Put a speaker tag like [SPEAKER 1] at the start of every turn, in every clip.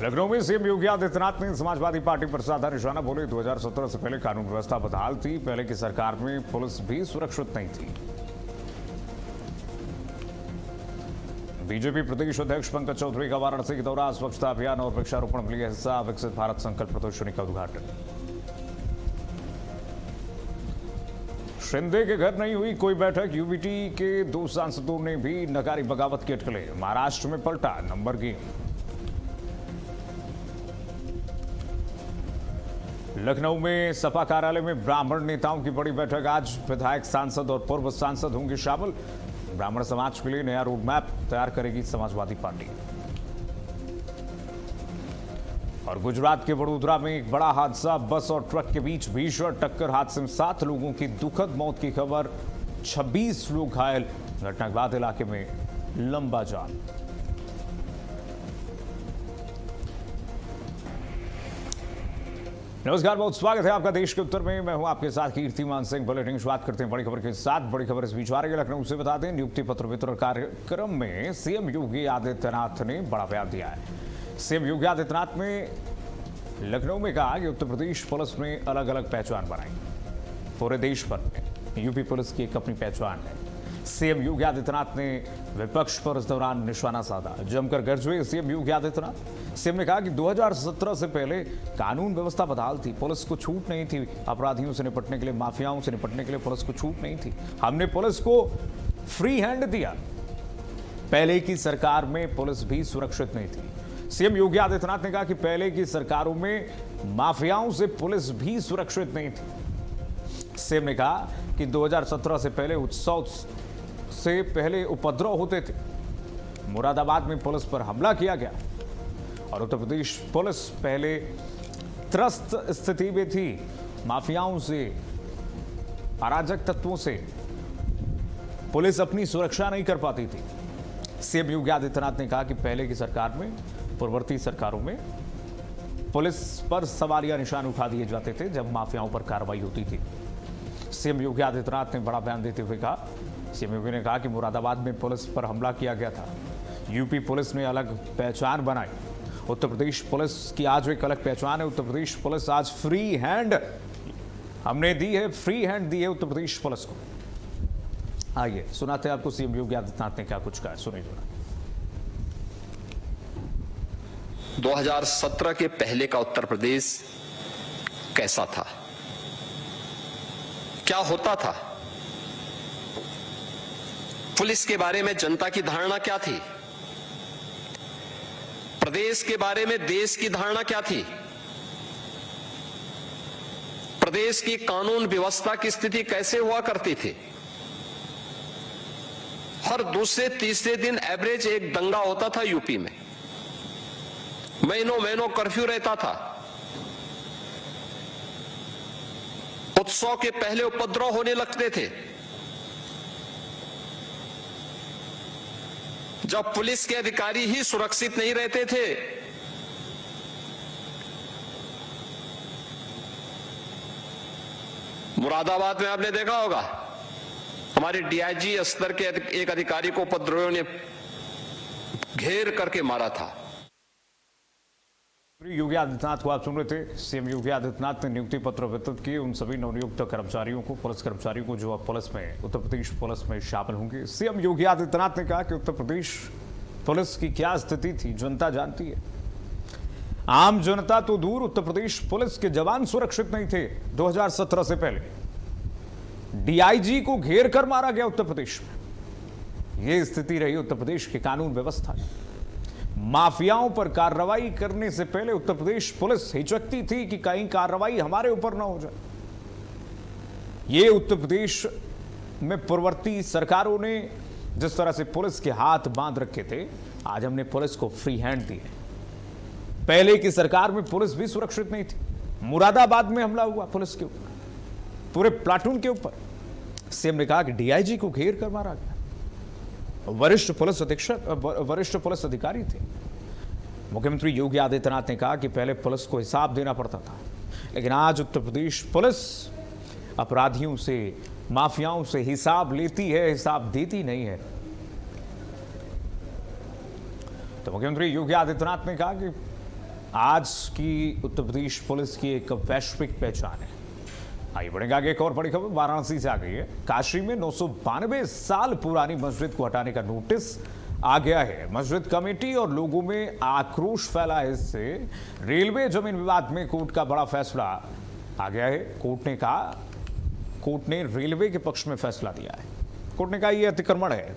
[SPEAKER 1] लखनऊ में सीएम योगी आदित्यनाथ ने समाजवादी पार्टी पर साधा निशाना। बोले 2017 से पहले कानून व्यवस्था बदहाल थी। पहले की सरकार में पुलिस भी सुरक्षित नहीं थी। बीजेपी प्रदेश अध्यक्ष पंकज चौधरी का वाराणसी के दौरान स्वच्छता अभियान और वृक्षारोपण के लिए हिस्सा विकसित भारत संकल्प प्रदर्शनी का उद्घाटन। शिंदे के घर नहीं हुई कोई बैठक। यूबीटी के 2 सांसदों ने भी नकारी बगावत की अटकलें। महाराष्ट्र में पलटा नंबर गेम। लखनऊ में सपा कार्यालय में ब्राह्मण नेताओं की बड़ी बैठक। आज विधायक, सांसद और पूर्व सांसद होंगे शामिल। ब्राह्मण समाज के लिए नया रोड मैप तैयार करेगी समाजवादी पार्टी। और गुजरात के वडोदरा में एक बड़ा हादसा। बस और ट्रक के बीच भीषण टक्कर। हादसे में 7 लोगों की दुखद मौत की खबर। 26 लोग घायल। घटना के बाद इलाके में लंबा जाम। नमस्कार, बहुत स्वागत है आपका देश के उत्तर में। मैं हूं आपके साथ कीर्तिमान सिंह। बुलेटिन शुरुआत करते हैं बड़ी खबर के साथ। बड़ी खबर इस बीच आ रही है लखनऊ से। बता दें, नियुक्ति पत्र वितरण कार्यक्रम में सीएम योगी आदित्यनाथ ने बड़ा बयान दिया है। सीएम योगी आदित्यनाथ ने लखनऊ में कहा कि उत्तर प्रदेश पुलिस ने अलग अलग पहचान बनाई। पूरे देश भर में यूपी पुलिस की एक अपनी पहचान है। सीएम योगी आदित्यनाथ ने विपक्ष पर इस दौरान निशाना साधा। जमकर गरजे सीएम योगी आदित्यनाथ। सीएम ने कहा कि 2017 से पहले कानून व्यवस्था बदहाल थी। पुलिस को छूट नहीं थी अपराधियों से निपटने के लिए, माफियाओं से निपटने के लिए पुलिस को छूट नहीं थी। हमने पुलिस को फ्री हैंड दिया। पहले की सरकार में पुलिस भी सुरक्षित नहीं थी। सीएम योगी आदित्यनाथ ने कहा कि पहले की सरकारों में माफियाओं से पुलिस भी सुरक्षित नहीं थी। सीएम ने कहा कि 2017 से पहले उत्सव से पहले उपद्रव होते थे। मुरादाबाद में पुलिस पर हमला किया गया और उत्तर प्रदेश पुलिस पहले त्रस्त स्थिति में थी। माफियाओं से, अराजक तत्वों से पुलिस अपनी सुरक्षा नहीं कर पाती थी। सीएम योगी आदित्यनाथ ने कहा कि पहले की सरकार में, पूर्ववर्ती सरकारों में पुलिस पर सवालिया निशान उठा दिए जाते थे जब माफियाओं पर कार्रवाई होती थी। सीएम योगी आदित्यनाथ ने बड़ा बयान देते हुए कहा, सीएम योगी ने कहा कि मुरादाबाद में पुलिस पर हमला किया गया था। यूपी पुलिस ने अलग पहचान बनाई। उत्तर प्रदेश पुलिस की आज एक अलग पहचान है। उत्तर प्रदेश पुलिस आज फ्री हैंड हमने दी है, फ्री हैंड दी है उत्तर प्रदेश पुलिस को। आइए सुनाते हैं आपको सीएम योगी आदित्यनाथ ने क्या कुछ कहा, सुनिए जरा।
[SPEAKER 2] 2017 के पहले का उत्तर प्रदेश कैसा था, क्या होता था, पुलिस के बारे में जनता की धारणा क्या थी, प्रदेश के बारे में देश की धारणा क्या थी, प्रदेश की कानून व्यवस्था की स्थिति कैसे हुआ करती थी। हर दूसरे तीसरे दिन एवरेज एक दंगा होता था यूपी में। महीनों कर्फ्यू रहता था। उत्सव के पहले उपद्रव होने लगते थे। जब पुलिस के अधिकारी ही सुरक्षित नहीं रहते थे, मुरादाबाद में आपने देखा होगा, हमारे डीआईजी स्तर के एक अधिकारी को उपद्रवियों ने घेर करके मारा था।
[SPEAKER 1] योगी आदित्यनाथ को आप सुन रहे थे। सीएम योगी आदित्यनाथ ने नियुक्ति पत्र वितरित किए उन सभी नवनियुक्त कर्मचारियों को, पुलिस कर्मचारियों को जो अब पुलिस में, उत्तर प्रदेश पुलिस में शामिल होंगे। सीएम योगी आदित्यनाथ ने कहा कि उत्तर प्रदेश पुलिस की क्या स्थिति थी जनता जानती है। आम जनता तो दूर, उत्तर प्रदेश पुलिस के जवान सुरक्षित नहीं थे। 2017 से पहले डीआईजी को घेर कर मारा गया उत्तर प्रदेश में। यह स्थिति रही उत्तर प्रदेश की कानून व्यवस्था। माफियाओं पर कार्रवाई करने से पहले उत्तर प्रदेश पुलिस हिचकती थी कि कहीं कार्रवाई हमारे ऊपर ना हो जाए। ये उत्तर प्रदेश में पूर्ववर्ती सरकारों ने जिस तरह से पुलिस के हाथ बांध रखे थे, आज हमने पुलिस को फ्री हैंड दी है। पहले की सरकार में पुलिस भी सुरक्षित नहीं थी। मुरादाबाद में हमला हुआ पुलिस के ऊपर, पूरे प्लाटून के ऊपर। सीएम ने कहा कि डीआईजी को घेर कर मारा गया। वरिष्ठ पुलिस अधीक्षक, वरिष्ठ पुलिस अधिकारी थे। मुख्यमंत्री योगी आदित्यनाथ ने कहा कि पहले पुलिस को हिसाब देना पड़ता था, लेकिन आज उत्तर प्रदेश पुलिस अपराधियों से, माफियाओं से हिसाब लेती है, हिसाब देती नहीं है। तो मुख्यमंत्री योगी आदित्यनाथ ने कहा कि आज की उत्तर प्रदेश पुलिस की एक वैश्विक पहचान है। आइए बढ़ेंगे आगे। एक और बड़ी खबर वाराणसी से आ गई है। काशी में 992 साल पुरानी मस्जिद को हटाने का नोटिस आ गया है। मस्जिद कमेटी और लोगों में आक्रोश फैला है। इससे रेलवे जमीन विवाद में कोर्ट का बड़ा फैसला आ गया है। कोर्ट ने रेलवे के पक्ष में फैसला दिया है। कोर्ट ने कहा यह अतिक्रमण है,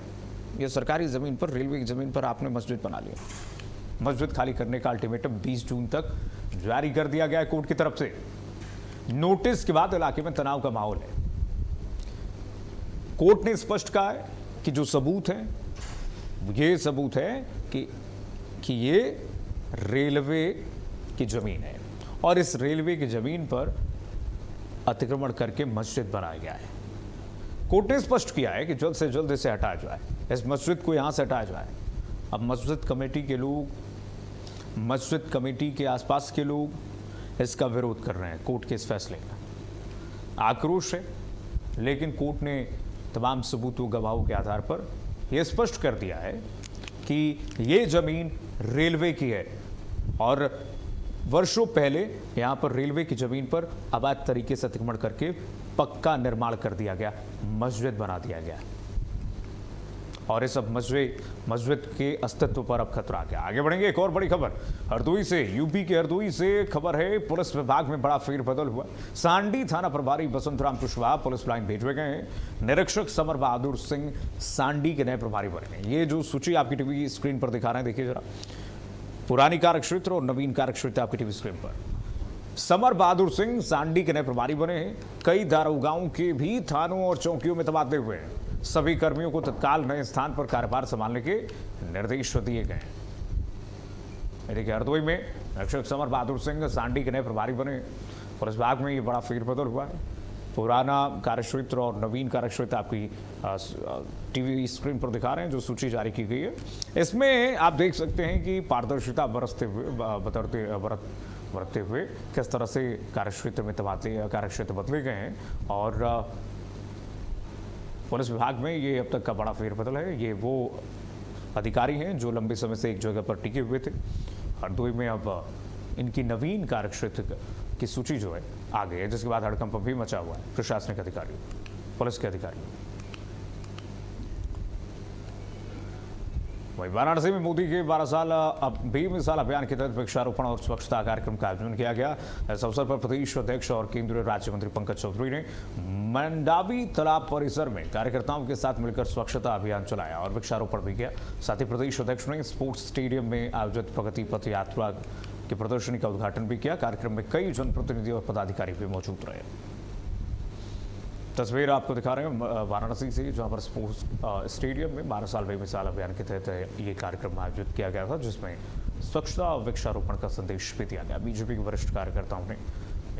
[SPEAKER 1] यह सरकारी जमीन पर, रेलवे की जमीन पर आपने मस्जिद बना लिया। मस्जिद खाली करने का अल्टीमेटम 20 जून तक जारी कर दिया गया है कोर्ट की तरफ से। नोटिस के बाद इलाके में तनाव का माहौल है। कोर्ट ने स्पष्ट कहा है कि जो सबूत है, ये सबूत है कि ये रेलवे की जमीन है और इस रेलवे की जमीन पर अतिक्रमण करके मस्जिद बनाया गया है। कोर्ट ने स्पष्ट किया है कि जल्द से जल्द इसे हटाया जाए, इस मस्जिद को यहां से हटाया जाए। अब मस्जिद कमेटी के लोग, मस्जिद कमेटी के आसपास के लोग इसका विरोध कर रहे हैं। कोर्ट के इस फैसले का आक्रोश है, लेकिन कोर्ट ने तमाम सबूतों गवाहों के आधार पर यह स्पष्ट कर दिया है कि ये जमीन रेलवे की है और वर्षों पहले यहां पर रेलवे की जमीन पर अवैध तरीके से अतिक्रमण करके पक्का निर्माण कर दिया गया, मस्जिद बना दिया गया और इस अब मस्जिद के अस्तित्व पर अब खतरा आ गया। आगे बढ़ेंगे। एक और बड़ी खबर हरदोई से, यूपी के हरदोई से खबर है। पुलिस विभाग में बड़ा फेरबदल हुआ। सांडी थाना प्रभारी बसंत राम कुशवाहा पुलिस लाइन भेजे गए हैं। निरीक्षक समर बहादुर सिंह सांडी के नए प्रभारी बने हैं। ये जो सूची आपकी टीवी स्क्रीन पर दिखा रहे हैं, देखिए जरा, पुरानी कार्यक्षेत्र और नवीन कार्यक्षेत्र आपकी टीवी स्क्रीन पर। समर बहादुर सिंह सांडी के नए प्रभारी बने हैं। कई दारोगाओं के भी थानों और चौकियों में तबादले हुए हैं। सभी कर्मियों को तत्काल नए स्थान पर कार्यभार संभालने के निर्देश दिए गए हैं। देखिए, हरदोई में रक्षक समर बहादुर सिंह सांडी के नए प्रभारी बने। पुलिस विभाग में ये बड़ा फेरबदल हुआ है। पुराना कार्यक्षेत्र और नवीन कार्यक्षेत्र आपकी टीवी स्क्रीन पर दिखा रहे हैं, जो सूची जारी की गई है। इसमें आप देख सकते हैं कि पारदर्शिता बरतते हुए किस तरह से कार्यक्षेत्र में कार्यक्षेत्र बदले गए हैं। और पुलिस विभाग में ये अब तक का बड़ा फेरबदल है। ये वो अधिकारी हैं जो लंबे समय से एक जगह पर टिके हुए थे। हरदोई में अब इनकी नवीन कार्यक्षेत्र की सूची जो है आ गई है, जिसके बाद हड़कंप भी मचा हुआ है प्रशासनिक अधिकारियों, पुलिस के अधिकारियों। वहीं वाराणसी में मोदी के 12 साल बेमिसाल अभियान के तहत वृक्षारोपण और स्वच्छता कार्यक्रम का आयोजन किया गया। इस अवसर पर प्रदेश अध्यक्ष और केंद्रीय राज्य मंत्री पंकज चौधरी ने मंडावी तालाब परिसर में कार्यकर्ताओं के साथ मिलकर स्वच्छता अभियान चलाया और वृक्षारोपण भी किया। साथ ही प्रदेश अध्यक्ष ने स्पोर्ट्स स्टेडियम में आयोजित प्रगति पथ यात्रा की प्रदर्शनी का उद्घाटन भी किया। कार्यक्रम में कई जनप्रतिनिधि और पदाधिकारी भी मौजूद रहे। तस्वीर आपको दिखा रहे हैं वाराणसी से, जहां पर स्पोर्ट्स स्टेडियम में 12 साल बेमिसाल अभियान के तहत ये कार्यक्रम आयोजित किया गया था, जिसमें स्वच्छता और वृक्षारोपण का संदेश भी दिया गया। बीजेपी के वरिष्ठ कार्यकर्ताओं ने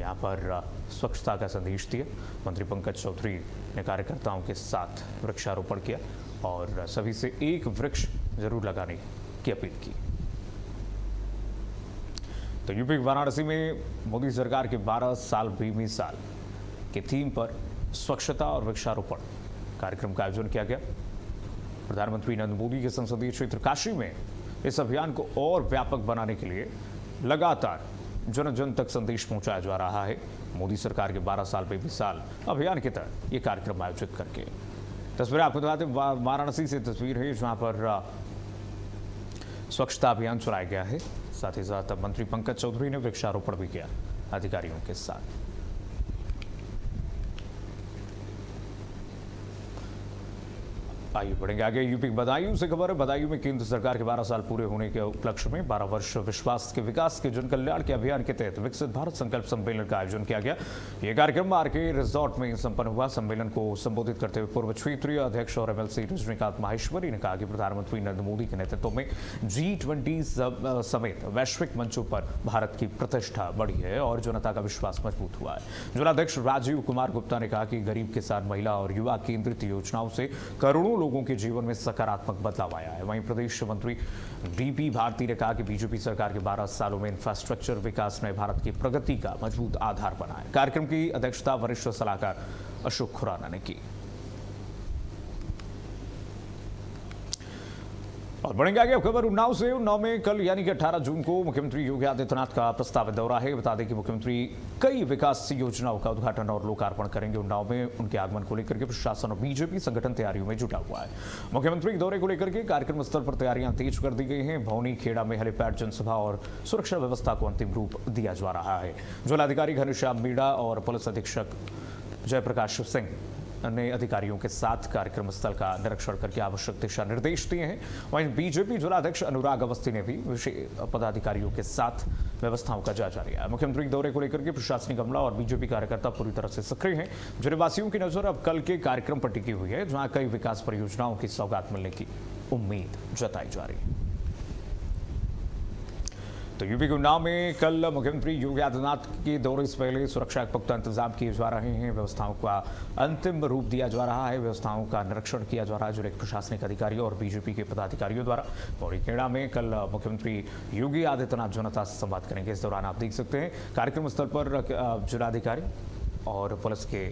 [SPEAKER 1] यहाँ पर स्वच्छता का संदेश दिया। मंत्री पंकज चौधरी ने कार्यकर्ताओं के साथ वृक्षारोपण किया और सभी से एक वृक्ष जरूर लगाने की अपील की। तो यूपी वाराणसी में मोदी सरकार के 12 साल बेमिसाल के थीम पर स्वच्छता और वृक्षारोपण कार्यक्रम का आयोजन किया गया। प्रधानमंत्री नरेंद्र मोदी के संसदीय क्षेत्र काशी में इस अभियान को और व्यापक बनाने के लिए लगातार जन जन तक संदेश पहुंचाया जा रहा है। मोदी सरकार के 12 साल बेमिसाल अभियान के तहत ये कार्यक्रम आयोजित करके। तस्वीर आपको दिखाते हैं, वाराणसी से तस्वीर है जहां पर स्वच्छता अभियान चलाया गया है। साथ ही साथ मंत्री पंकज चौधरी ने वृक्षारोपण भी किया अधिकारियों के साथ। आइए बढ़ेंगे आगे। यूपी बदायूं से खबर है। बदायूं में केंद्र सरकार के 12 साल पूरे होने के उपलक्ष्य में 12 वर्ष विश्वास के विकास के जन कल्याण के अभियान के तहत विकसित भारत संकल्प सम्मेलन का आयोजन किया गया। यह कार्यक्रम आरके रिजॉर्ट में संपन्न हुआ। सम्मेलन को संबोधित करते हुए पूर्व क्षेत्रीय अध्यक्ष और एमएलसी रजनीकांत माहेश्वरी ने कहा कि प्रधानमंत्री नरेंद्र मोदी के नेतृत्व में G20 समेत वैश्विक मंचों पर भारत की प्रतिष्ठा बढ़ी है और जनता का विश्वास मजबूत हुआ है। जिलाध्यक्ष राजीव कुमार गुप्ता ने कहा कि गरीब किसान, महिला और युवा केंद्रित योजनाओं से करोड़ों लोगों के जीवन में सकारात्मक बदलाव आया है। वहीं प्रदेश मंत्री डीपी भारती ने कहा कि बीजेपी सरकार के 12 सालों में इंफ्रास्ट्रक्चर विकास ने भारत की प्रगति का मजबूत आधार बनाया है। कार्यक्रम की अध्यक्षता वरिष्ठ सलाहकार अशोक खुराना ने की। और बढ़ेंगे आगे। अब खबर उन्नाव से। उन्नाव में कल यानी कि 18 जून को मुख्यमंत्री योगी आदित्यनाथ का प्रस्तावित दौरा है। बता दें कि मुख्यमंत्री कई विकास योजनाओं का उद्घाटन और लोकार्पण करेंगे। उन्नाव में उनके आगमन को लेकर के प्रशासन और बीजेपी संगठन तैयारियों में जुटा हुआ है। मुख्यमंत्री के दौरे को लेकर के कार्यक्रम स्तर पर तैयारियां तेज कर दी गई हैं। भौनी खेड़ा में हेलीपैड, जनसभा और सुरक्षा व्यवस्था को अंतिम रूप दिया जा रहा है। जिलाधिकारी घनश्याम मीणा और पुलिस अधीक्षक जयप्रकाश सिंह ने अधिकारियों के साथ कार्यक्रम स्थल का निरीक्षण करके आवश्यक दिशा निर्देश दिए हैं। वहीं बीजेपी जिलाध्यक्ष अनुराग अवस्थी ने भी विशेष पदाधिकारियों के साथ व्यवस्थाओं का जायजा लिया है। मुख्यमंत्री के दौरे को लेकर के प्रशासनिक अमला और बीजेपी कार्यकर्ता पूरी तरह से सक्रिय हैं। जिलेवासियों की नजर अब कल के कार्यक्रम पर टिकी हुई है, जहां कई विकास परियोजनाओं की सौगात मिलने की उम्मीद जताई जा रही है। तो यूपी के उन्नाव में कल मुख्यमंत्री योगी आदित्यनाथ के दौरे से पहले सुरक्षा के पुख्ता इंतजाम किए जा रहे हैं। व्यवस्थाओं का अंतिम रूप दिया जा रहा है। व्यवस्थाओं का निरीक्षण किया जा रहा है जिले के प्रशासनिक अधिकारियों और बीजेपी के पदाधिकारियों द्वारा। पौड़ी खेड़ा में कल मुख्यमंत्री योगी आदित्यनाथ जनता से संवाद करेंगे। इस दौरान आप देख सकते हैं कार्यक्रम स्थल पर जिलाधिकारी और पुलिस के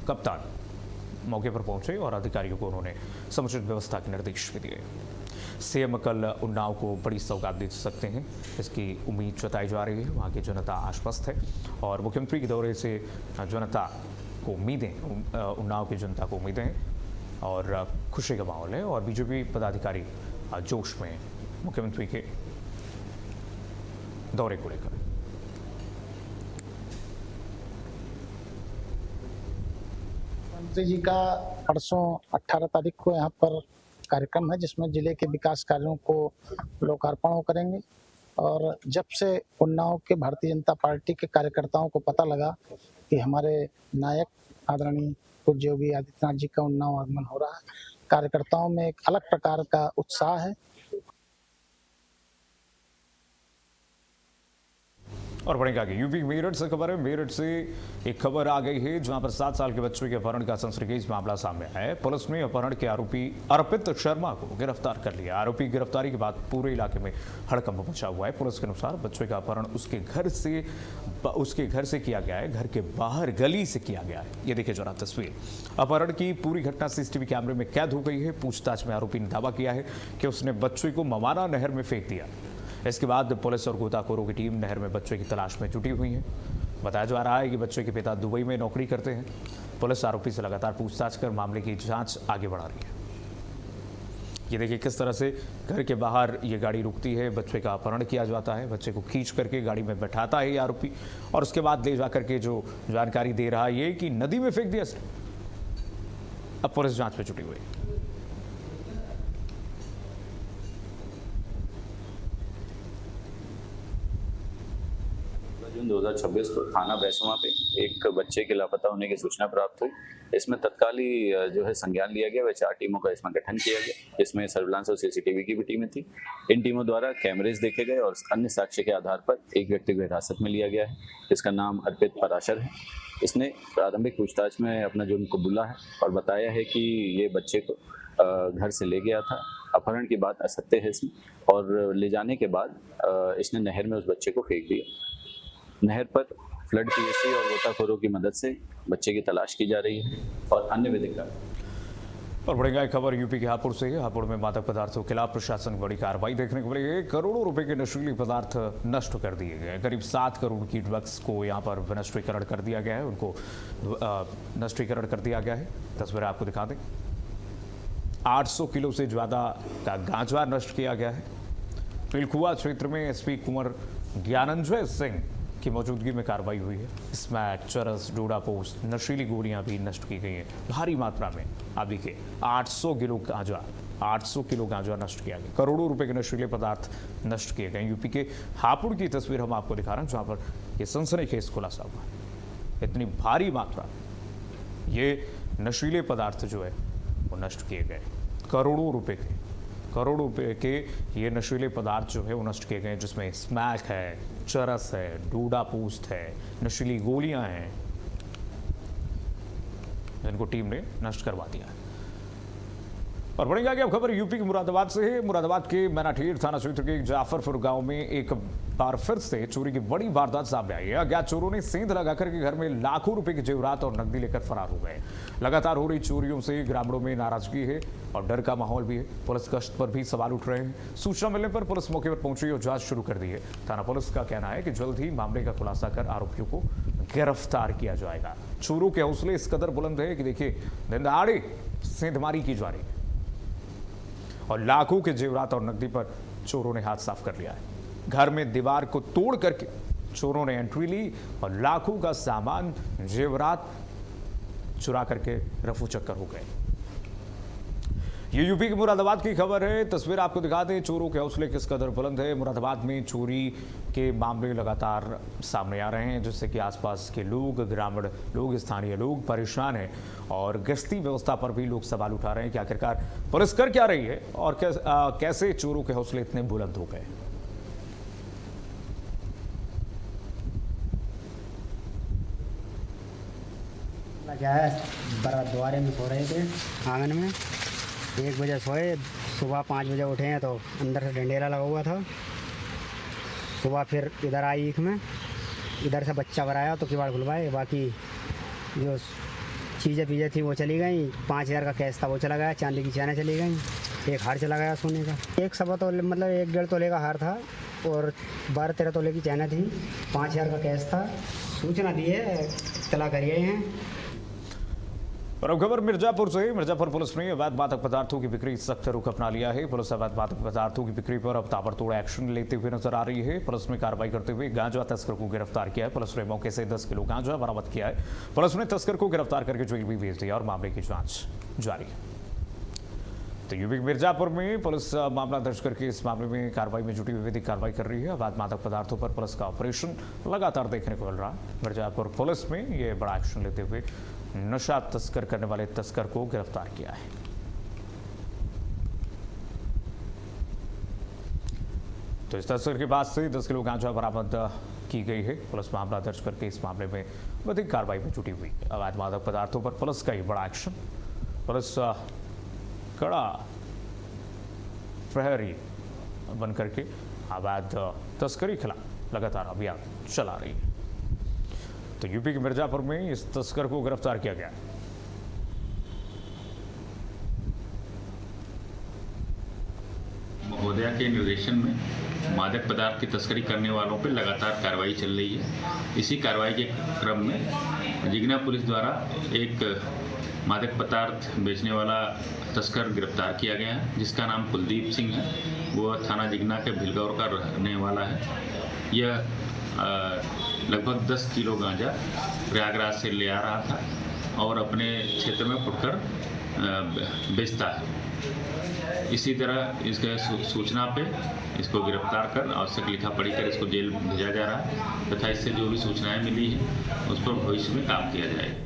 [SPEAKER 1] कप्तान मौके पर पहुंचे और अधिकारियों को उन्होंने समुचित व्यवस्था के निर्देश भी दिए। सीएम कल उन्नाव को बड़ी सौगात दे सकते हैं, इसकी उम्मीद जताई जा रही है। वहाँ की जनता आश्वस्त है और मुख्यमंत्री के दौरे से जनता को उम्मीदें, उन्नाव की जनता को उम्मीदें हैं और खुशी का माहौल है। और बीजेपी पदाधिकारी जोश में मुख्यमंत्री के दौरे को लेकर।
[SPEAKER 3] मुख्यमंत्री जी का परसों 18 तारीख को यहाँ पर कार्यक्रम है, जिसमें जिले के विकास कार्यों को लोकार्पण करेंगे। और जब से उन्नाव के भारतीय जनता पार्टी के कार्यकर्ताओं को पता लगा कि हमारे नायक आदरणीय पूज्य योगी आदित्यनाथ जी का उन्नाव आगमन हो रहा है, कार्यकर्ताओं में एक अलग प्रकार का उत्साह है।
[SPEAKER 1] और बढ़ेंगे आगे। यूपी मेरठ से खबर है। मेरठ से एक खबर आ गई है, जहां पर 7 साल के बच्चे के अपहरण का सनसनीखेज मामला सामने आया है। पुलिस ने अपहरण के आरोपी अर्पित शर्मा को गिरफ्तार कर लिया। आरोपी गिरफ्तारी के बाद पूरे इलाके में हड़कंप मचा हुआ है। पुलिस के अनुसार बच्चे का अपहरण उसके घर से किया गया है, घर के बाहर गली से किया गया है। ये देखिए जरा तस्वीर। अपहरण की पूरी घटना सीसीटीवी कैमरे में कैद हो गई है। पूछताछ में आरोपी ने दावा किया है कि उसने बच्चे को मवाना नहर में फेंक दिया। इसके बाद पुलिस और गोताखोरों की टीम नहर में बच्चे की तलाश में जुटी हुई है। बताया जा रहा है कि बच्चे के पिता दुबई में नौकरी करते हैं। पुलिस आरोपी से लगातार पूछताछ कर मामले की जांच आगे बढ़ा रही है। ये देखिए किस तरह से घर के बाहर ये गाड़ी रुकती है, बच्चे का अपहरण किया जाता है, बच्चे को खींच करके गाड़ी में बैठाता है ये आरोपी और उसके बाद ले जाकर के जो जानकारी दे रहा है ये कि नदी में फेंक दिया। अब पुलिस जांच में जुटी हुई है।
[SPEAKER 4] जून 2026 को थाना बैसवा पे एक बच्चे के लापता होने की सूचना प्राप्त हुई। इसमें तत्काल ही जो है संज्ञान लिया गया व 4 टीमों का इसमें गठन किया गया। इसमें सर्विलांस और सीसीटीवी की भी टीमें थी। इन टीमों द्वारा कैमरेज देखे गए और अन्य साक्ष्य के आधार पर एक व्यक्ति को हिरासत में लिया गया है। इसका नाम अर्पित पराशर है। इसने प्रारंभिक पूछताछ में अपना जुर्म कबूला है और बताया है कि ये बच्चे को घर से ले गया था। अपहरण की बात असत्य है इसमें और ले जाने के बाद इसने नहर में उस बच्चे को फेंक दिया। नहर पर फ्लड पीएससी और गोताखोरों की मदद से बच्चे की तलाश की जा रही है और अन्य विधिक कार्य।
[SPEAKER 1] और बढ़ेगा खबर यूपी के हापुड़ से। हापुड़ में मादक पदार्थों के खिलाफ प्रशासन बड़ी कार्रवाई देखने को मिली है। करोड़ों रुपए के नशीले पदार्थ नष्ट कर दिए गए। करीब 7 करोड़ की ड्रग्स को यहाँ पर नष्टीकरण कर दिया गया है, उनको नष्टीकरण कर दिया गया है। तस्वीरें आपको दिखा दें। 800 किलो से ज्यादा का गांजा नष्ट किया गया है। पिलखुआ क्षेत्र में एसपी कुंवर ज्ञानंजय सिंह की मौजूदगी में कार्रवाई हुई है। स्मैक, चरस, डोडा पोस्ट, नशीली गोलियां भी नष्ट की गई हैं भारी मात्रा में। आप देखिए 800 किलो गांजा नष्ट किया गया। करोड़ों रुपए के नशीले पदार्थ नष्ट किए गए। यूपी के हापुड़ की तस्वीर हम आपको दिखा रहे हैं, जहां पर यह सनसनीखेज खुलासा हुआ है। इतनी भारी मात्रा ये नशीले पदार्थ जो है वो नष्ट किए गए। करोड़ों रुपए के ये नशीले पदार्थ जो है वो नष्ट किए गए, जिसमें स्मैक है, चरस है, डोडा पोस्ट है, नशीली गोलियां हैं, जिनको टीम ने नष्ट करवा दिया है। और बढ़ेंगे आगे अब खबर यूपी के मुरादाबाद से है। मुरादाबाद के मैनाठीर थाना क्षेत्र के जाफरपुर गांव में एक बार फिर से चोरी की बड़ी वारदात सामने आई है। अज्ञात चोरों ने सेंध लगाकर के घर में लाखों रुपए के जेवरात और नकदी लेकर फरार हो गए। लगातार हो रही चोरियों से ग्रामीणों में नाराजगी है और डर का माहौल भी है। पुलिस गश्त पर भी सवाल उठ रहे हैं। सूचना मिलने पर पुलिस मौके पर पहुंची और जांच शुरू कर दी है। थाना पुलिस का कहना है कि जल्द ही मामले का खुलासा कर आरोपियों को गिरफ्तार किया जाएगा। चोरों के हौसले इस कदर बुलंद है कि देखिए दिन दहाड़े सेंधमारी की जा रही है और लाखों के जेवरात और नकदी पर चोरों ने हाथ साफ कर लिया है। घर में दीवार को तोड़ करके चोरों ने एंट्री ली और लाखों का सामान जेवरात चुरा करके रफू चक्कर हो गए। ये यूपी के मुरादाबाद की खबर है। तस्वीर आपको दिखा दें चोरों के हौसले किस कदर बुलंद है। मुरादाबाद में चोरी के मामले लगातार सामने आ रहे हैं, जिससे कि आसपास के लोग, ग्रामीण लोग, स्थानीय लोग परेशान हैं और गश्ती व्यवस्था पर भी लोग सवाल उठा रहे हैं कि आखिरकार पुलिस कर क्या रही है और कैसे चोरों के हौसले इतने बुलंद हो गए।
[SPEAKER 5] क्या है, द्वारे में सो रहे थे आंगन में। 1 बजे सोए, सुबह 5 बजे उठे हैं तो अंदर से डंडेरा लगा हुआ था। सुबह फिर इधर आई ईख में, इधर से बच्चा भराया तो किवाड़ खुलवाए। बाकी जो चीज़ें पीजें थी वो चली गई। 5000 का कैश था वो चला गया। चांदी की चैनें चली गई। एक हार चला गया सोने का। 1 तोले मतलब 1-1.5 तोले का हार था और 12-13 तोले की चैनें थी। 5000 का कैश था। सूचना दी है, तला करिए हैं।
[SPEAKER 1] और अब खबर मिर्जापुर से। मिर्जापुर पुलिस ने अवैध मादक पदार्थों की बिक्री सख्त रुख अपना लिया है। पुलिस अवैध मादक पदार्थों की बिक्री पर अब ताबड़तोड़ एक्शन लेते हुए नजर आ रही है। पुलिस ने कार्रवाई करते हुए गांजा तस्कर को गिरफ्तार किया है। पुलिस ने मौके से 10 किलो गांजा बरामद किया है। पुलिस ने तस्कर को गिरफ्तार करके जेल भी भेज दिया और मामले की जांच जारी है। तो यूपी के मिर्जापुर में पुलिस मामला दर्ज करके इस मामले में कार्रवाई में जुटी हुई विधिक कार्रवाई कर रही है। अवैध मादक पदार्थों पर पुलिस का ऑपरेशन लगातार देखने को मिल रहा है। मिर्जापुर पुलिस में ये बड़ा एक्शन लेते हुए नशा तस्कर करने वाले तस्कर को गिरफ्तार किया है। तो इस तस्कर के पास से 10 किलो गांजा बरामद की गई है। पुलिस मामला दर्ज करके इस मामले में विधिक कार्रवाई में जुटी हुई। अवैध मादक पदार्थों पर पुलिस का ये बड़ा एक्शन। पुलिस कड़ा प्रहरी बन करके अवैध तस्करी खिलाफ लगातार अभियान चला रही है। तो यूपी के मिर्जापुर में इस तस्कर को गिरफ्तार किया गया।
[SPEAKER 6] महोदया के निर्देशन में मादक पदार्थ की तस्करी करने वालों पर लगातार कार्रवाई चल रही है। इसी कार्रवाई के क्रम में जिगना पुलिस द्वारा एक मादक पदार्थ बेचने वाला तस्कर गिरफ्तार किया गया है, जिसका नाम कुलदीप सिंह है। वो थाना जिगना के भिलगौर का रहने वाला है। यह लगभग 10 किलो गांजा प्रयागराज से ले आ रहा था और अपने क्षेत्र में फुटकर बेचता है। इसी तरह इसके सूचना पे इसको गिरफ्तार कर आवश्यक लिखा पढ़ी कर इसको जेल भेजा जा रहा है तथा इससे जो भी सूचनाएं मिली हैं उस पर भविष्य में काम किया जाएगा।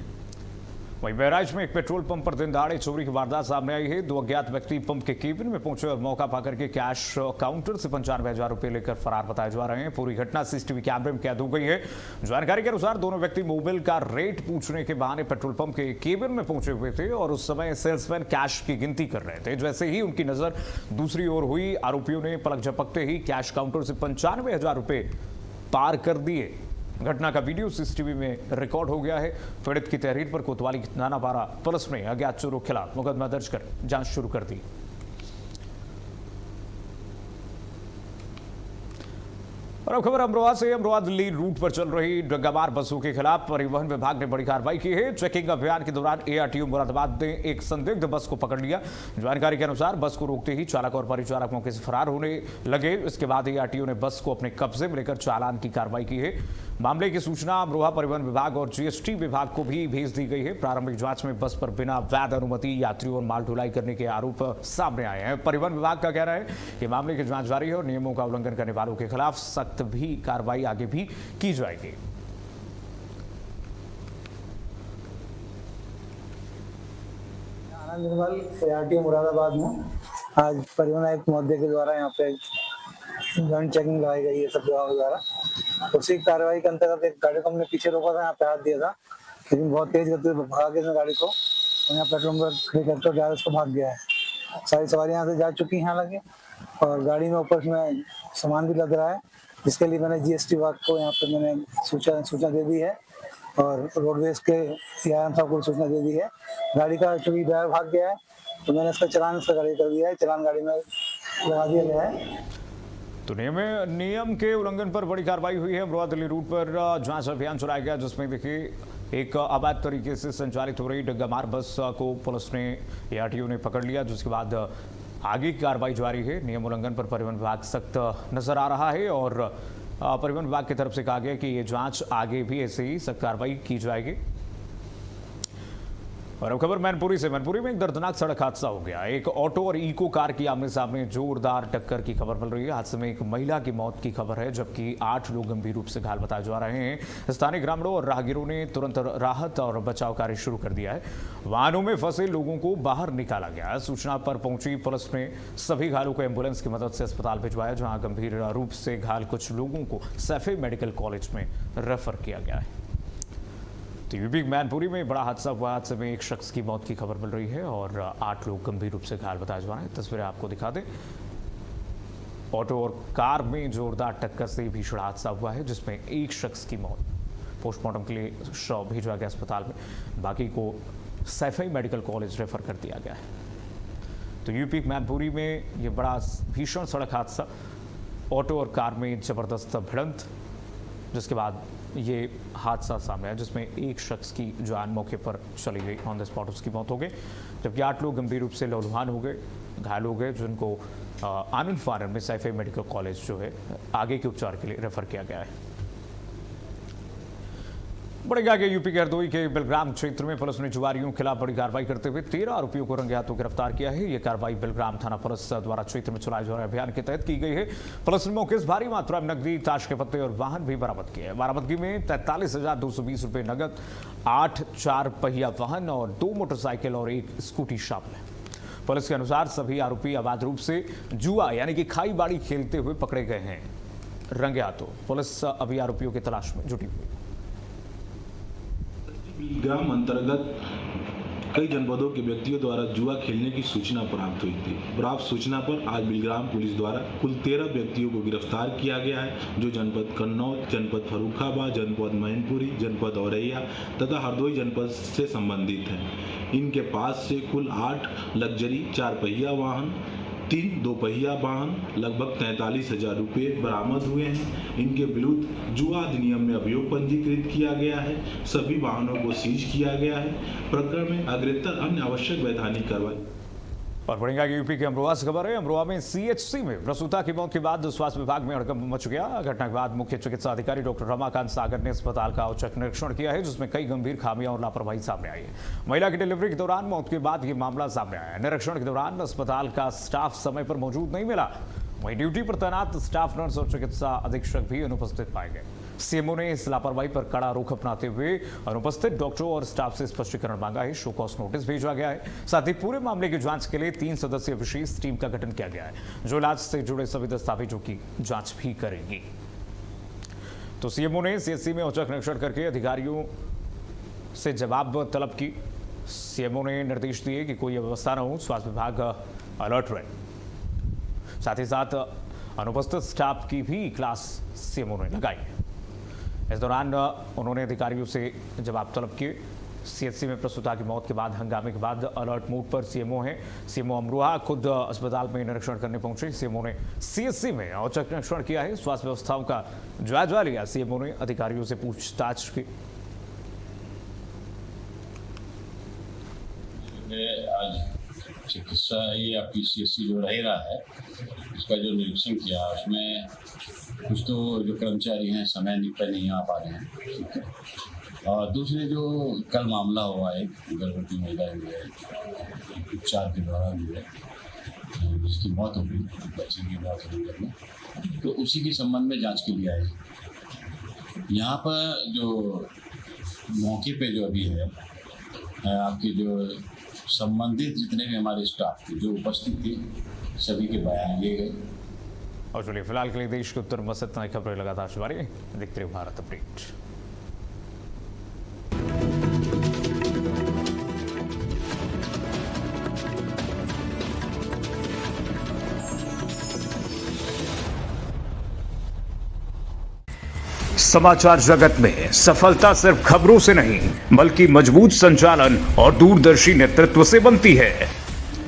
[SPEAKER 1] वहीं बहराइच में एक पेट्रोल पंप पर दिन दहाड़े चोरी की वारदात सामने आई है। 2 अज्ञात व्यक्ति पंप के केबिन में पहुंचे और मौका पाकर के कैश काउंटर से 95,000 रुपए लेकर फरार बताए जा रहे हैं। पूरी घटना सीसीटीवी कैमरे में कैद हो गई है। जानकारी के अनुसार दोनों व्यक्ति मोबाइल का रेट पूछने के बहाने पेट्रोल पंप के केबिन में पहुंचे हुए थे और उस समय सेल्समैन कैश की गिनती कर रहे थे। जैसे ही उनकी नजर दूसरी ओर हुई, आरोपियों ने पलक झपकते ही कैश काउंटर से 95,000 रुपए पार कर दिए। घटना का वीडियो सीसीटीवी में रिकॉर्ड हो गया है। पीड़ित की तहरीर पर कोतवाली थानापारा पुलिस ने अज्ञात चोरों के खिलाफ मुकदमा दर्ज कर जांच शुरू कर दी। और अब खबर अमरोहा से। अमरोहा दिल्ली रूट पर चल रही डग्गामार बसों के खिलाफ परिवहन विभाग ने बड़ी कार्रवाई की है। चेकिंग अभियान के दौरान एआरटीओ मुरादाबाद ने एक संदिग्ध बस को पकड़ लिया। जानकारी के अनुसार बस को रोकते ही चालक और परिचालक मौके से फरार होने लगे। इसके बाद एआरटीओ ने बस को अपने कब्जे में लेकर चालान की कार्रवाई की है। मामले की सूचना अमरोहा परिवहन विभाग और जीएसटी विभाग को भी भेज दी गई है। प्रारंभिक जांच में बस पर बिना वैध अनुमति यात्रियों और माल ढुलाई करने के आरोप सामने आए हैं। परिवहन विभाग का कहना है कि मामले की जांच जारी है और नियमों का उल्लंघन करने वालों के खिलाफ सख्त भी कार्रवाई आगे भी की जाएगी।
[SPEAKER 7] आनंद निर्मल एआरटीओ मुरादाबाद में आज परिवहन आयुक्त महोदय के द्वारा यहाँ पे जॉइंट चेकिंग लगाई गई है सब जगहों के द्वारा। उसी कार्रवाई के अंतर्गत एक गाड़ी को हमने पीछे रोका था, यहाँ पे हाथ दिया था, लेकिन बहुत तेज गति से भगा के गाड़ी को यहाँ पेट्रोल पंप खड़ी करके ड्राइवर उसको भाग गया है। सारी सवारियां यहाँ से जा चुकी हैं हालांकि, और गाड़ी में ऊपर में सामान भी लद रहा है, जिसके लिए मैंने जीएसटी विभाग को यहाँ पे मैंने सूचना दे दी है और रोडवेज के यान साहब को सूचना दे दी है। गाड़ी का चूंकि ड्राइवर भाग गया है तो मैंने इसका चालान गाड़ी कर दिया है, चालान गाड़ी में लगा दिया गया है।
[SPEAKER 1] तो नियम के उल्लंघन पर बड़ी कार्रवाई हुई है। अमरोहा दिल्ली रूट पर जांच अभियान चलाया गया, जिसमें देखिए एक अवैध तरीके से संचालित हो रही डग्गामार बस को पुलिस ने ARTO ने पकड़ लिया, जिसके बाद आगे की कार्रवाई जारी है। नियम उल्लंघन पर परिवहन विभाग सख्त नजर आ रहा है और परिवहन विभाग की तरफ से कहा गया कि ये जांच आगे भी ऐसे ही सख्त कार्रवाई की जाएगी। और अब खबर मैनपुरी से। मैनपुरी में एक दर्दनाक सड़क हादसा हो गया। एक ऑटो और इको कार की आमने सामने जोरदार टक्कर की खबर मिल रही है। हादसे में एक महिला की मौत की खबर है, जबकि 8 लोग गंभीर रूप से घायल बताए जा रहे हैं। स्थानीय ग्रामीणों और राहगीरों ने तुरंत राहत और बचाव कार्य शुरू कर दिया है। वाहनों में फंसे लोगों को बाहर निकाला गया। सूचना पर पहुंची पुलिस ने सभी घायलों को एम्बुलेंस की मदद से अस्पताल भिजवाया, जहां गंभीर रूप से घायल कुछ लोगों को सैफई मेडिकल कॉलेज में रेफर किया गया है। तो यूपी मैनपुरी में बड़ा हादसा हुआ। हादसे में एक शख्स की मौत की खबर मिल रही है और 8 लोग गंभीर रूप से घायल बताए जा रहे हैं। तस्वीरें आपको दिखा दें। ऑटो और कार में जोरदार टक्कर से भीषण हादसा हुआ है, जिसमें एक शख्स की मौत। पोस्टमार्टम के लिए शव भेजा गया अस्पताल में, बाकी को सैफई मेडिकल कॉलेज रेफर कर दिया गया है। तो यूपी मैनपुरी में ये बड़ा भीषण सड़क हादसा, ऑटो और कार में जबरदस्त भिड़ंत, जिसके बाद ये हादसा सामने आया, जिसमें एक शख्स की जान मौके पर चली गई, ऑन द स्पॉट उसकी मौत हो गई, जबकि 8 लोग गंभीर रूप से लहूलुहान हो गए, घायल हो गए, जिनको आनंद फार्म में सैफई मेडिकल कॉलेज जो है आगे के उपचार के लिए रेफर किया गया है। बढ़ेगा कि यूपी के हरदोई के बिलग्राम क्षेत्र में पुलिस ने जुआरियों के खिलाफ बड़ी कार्रवाई करते हुए 13 आरोपियों को रंगे हाथों गिरफ्तार किया है। यह कार्रवाई बिलग्राम थाना पुलिस द्वारा क्षेत्र में चलाए जा रहे अभियान के तहत की गई है। पुलिस ने मौके से भारी मात्रा में नकदी, ताश के पत्ते और वाहन भी बरामद किए हैं। बरामदगी में 43,220 रुपये नगद, 8 4 पहिया वाहन और 2 मोटरसाइकिल और 1 स्कूटी शामिल है। पुलिस के अनुसार सभी आरोपी अवैध रूप से जुआ यानी कि खाई बाड़ी खेलते हुए पकड़े गए हैं रंगे हाथों। पुलिस अभी आरोपियों की तलाश में जुटी हुई है।
[SPEAKER 8] बिलग्राम अंतर्गत कई जनपदों के व्यक्तियों द्वारा जुआ खेलने की सूचना प्राप्त हुई थी। प्राप्त सूचना पर आज बिलग्राम पुलिस द्वारा कुल 13 व्यक्तियों को गिरफ्तार किया गया है, जो जनपद कन्नौज, जनपद फर्रुखाबाद, जनपद मैनपुरी, जनपद औरैया तथा हरदोई जनपद से संबंधित हैं। इनके पास से कुल 8 लग्जरी 4 पहिया वाहन, 3 2 पहिया वाहन, लगभग 43,000 रुपये बरामद हुए हैं। इनके विरुद्ध जुआ अधिनियम में अभियोग पंजीकृत किया गया है। सभी वाहनों को सीज किया गया है। प्रकरण में अग्रेतर अन्य आवश्यक वैधानिक कार्रवाई।
[SPEAKER 1] और बढ़ेगा कि यूपी के अमरोहा से खबर है। अमरोहा में CHC में प्रसूता की मौत के बाद स्वास्थ्य विभाग में हड़कंप मच गया। घटना के बाद मुख्य चिकित्सा अधिकारी डॉक्टर रमाकांत सागर ने अस्पताल का औचक निरीक्षण किया है, जिसमें कई गंभीर खामियां और लापरवाही सामने आई है। महिला की डिलीवरी के दौरान मौत के बाद ये मामला सामने आया। निरीक्षण के दौरान अस्पताल का स्टाफ समय पर मौजूद नहीं मिला। वहीं ड्यूटी पर तैनात स्टाफ नर्स और चिकित्सा अधीक्षक भी अनुपस्थित पाए गए। सीएमओ ने इस लापरवाही पर कड़ा रुख अपनाते हुए अनुपस्थित डॉक्टरों और स्टाफ से स्पष्टीकरण मांगा है। शो कॉज नोटिस भेजा गया है। साथ ही पूरे मामले की जांच के लिए 3 सदस्यीय विशेष टीम का गठन किया गया है, जो इलाज से जुड़े सभी दस्तावेजों की जांच भी करेगी। तो सीएमओ ने CHC में औचक निरीक्षण करके अधिकारियों से जवाब तलब की। सीएमओ ने निर्देश दिए कि कोई व्यवस्था न हो, स्वास्थ्य विभाग अलर्ट रहे। साथ ही साथ अनुपस्थित स्टाफ की भी क्लास सीएमओ ने लगाई। इस दौरान उन्होंने अधिकारियों से जवाब तलब किए। CHC में प्रसूता की मौत के बाद हंगामे के बाद अलर्ट मोड पर सीएमओ है। सीएमओ अमरोहा खुद अस्पताल में निरीक्षण करने पहुंचे। सीएमओ ने CHC में औचक निरीक्षण किया है, स्वास्थ्य व्यवस्थाओं का जायजा लिया। सीएमओ ने अधिकारियों से पूछताछ की।
[SPEAKER 9] आज चिकित्सा आपकी CHC जो रह रहा है, उसका जो निरीक्षण किया, उसमें कुछ तो जो कर्मचारी हैं समय पर नहीं आ पा रहे हैं, ठीक है। और दूसरे जो कल मामला हुआ है, गर्भवती महिला हुई है, उपचार के दौरान जो है जिसकी मौत हो गई, बच्चे की मौत हो गई, तो उसी के संबंध में जांच के लिए आए। यहाँ पर जो मौके पे जो अभी है, आपके जो संबंधित जितने भी हमारे स्टाफ थे जो उपस्थित थे, सभी के बयान लिए गए।
[SPEAKER 1] और चलिए फिलहाल के लिए देश के उत्तर में सत्य खबरें लगातार जारी है। देखते रहिए भारत अपडेट। समाचार जगत में सफलता सिर्फ खबरों से नहीं बल्कि मजबूत संचालन और दूरदर्शी नेतृत्व से बनती है।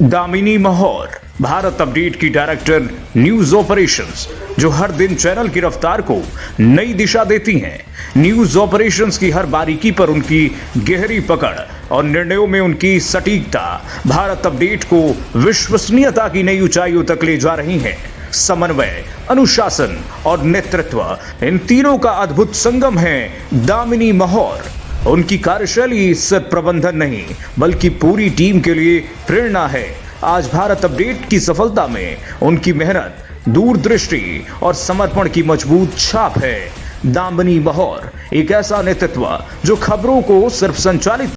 [SPEAKER 1] दामिनी महौर, भारत अपडेट की डायरेक्टर न्यूज ऑपरेशंस, जो हर दिन चैनल की रफ्तार को नई दिशा देती हैं। न्यूज ऑपरेशंस की हर बारीकी पर उनकी गहरी पकड़ और निर्णयों में उनकी सटीकता भारत अपडेट को विश्वसनीयता की नई ऊंचाइयों तक ले जा रही हैं। समन्वय, अनुशासन और नेतृत्व, इन तीनों का अद्भुत संगम है दामिनी महौर। उनकी कार्यशैली सिर्फ प्रबंधन नहीं बल्कि पूरी टीम के लिए प्रेरणा है। आज भारत अपडेट की सफलता में उनकी मेहनत, दूरदृष्टि और समर्पण की मजबूत छाप है। दामिनी महौर एक ऐसा नेतृत्व जो खबरों को सिर्फ संचालित